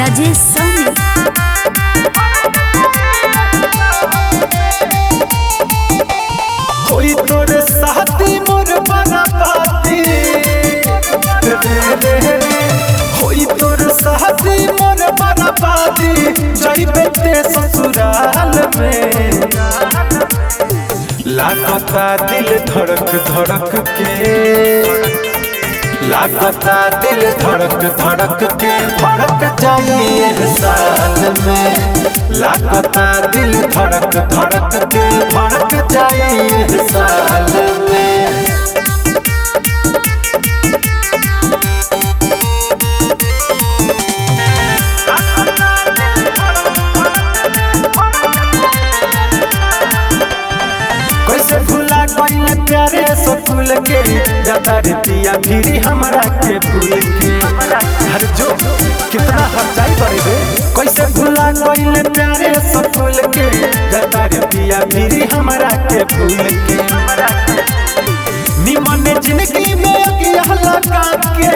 राजेश सानी। कोई तोरे साथी मोर बना पाती कोई तोरे साथी मोर बना पाती जाइबे ते ससुराल में लागता दिल धड़क धड़क के लागता दिल धड़क धड़क के भड़क जाइए साल में लागता दिल धड़क धड़क के भड़क जाइए साल में। कैसे भूला गइल प्यारे सकुल के जाता रे पिया फिरी हमरा के भूल के हर जो कितना हरजाई बड़े बे कैसे भूला गइल प्यारे सकुल के जाता रे पिया फिरी हमरा के भूल के निमन जिंदगी में अगिया लगा के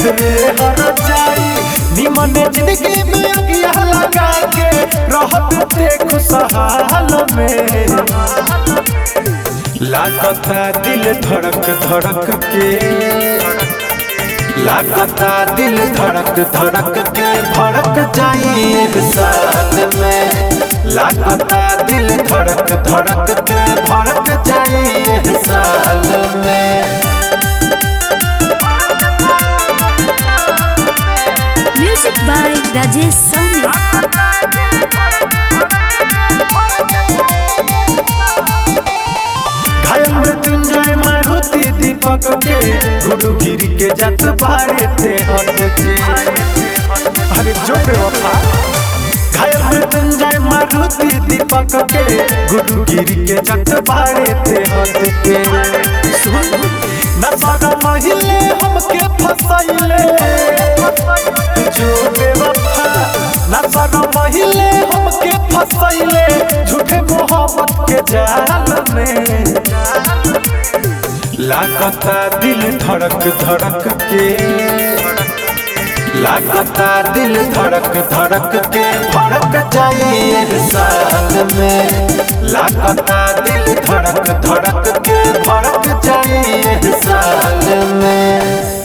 रे हर जाई निमन जिंदगी में अगिया लगा के रहत ते खुशहाल में लागता दिल धड़क धड़क के लागता दिल धड़क धड़क के भड़क जाइए साल में लागता दिल धड़क धड़क के भड़क जाइए साल में। म्यूजिक बाय राजेश सानी। घायल मृत्युंजय मारुति दीपक के गुरु गिरी के जत बारे थे हट के अरे जो बेवफा घायल मृत्युंजय मारुति दीपक के गुरु गिरी के जत बारे थे हट के नशा पहिले हमके फसाइले जो बेवफा नशा पहिले हमके फसाइले झूठे मोहब्बत के जाल में लागता दिल धड़क धड़क के लागता दिल धड़क धड़क के भड़क जाइए साल में लागता दिल धड़क धड़क के भड़क जाइए साल में।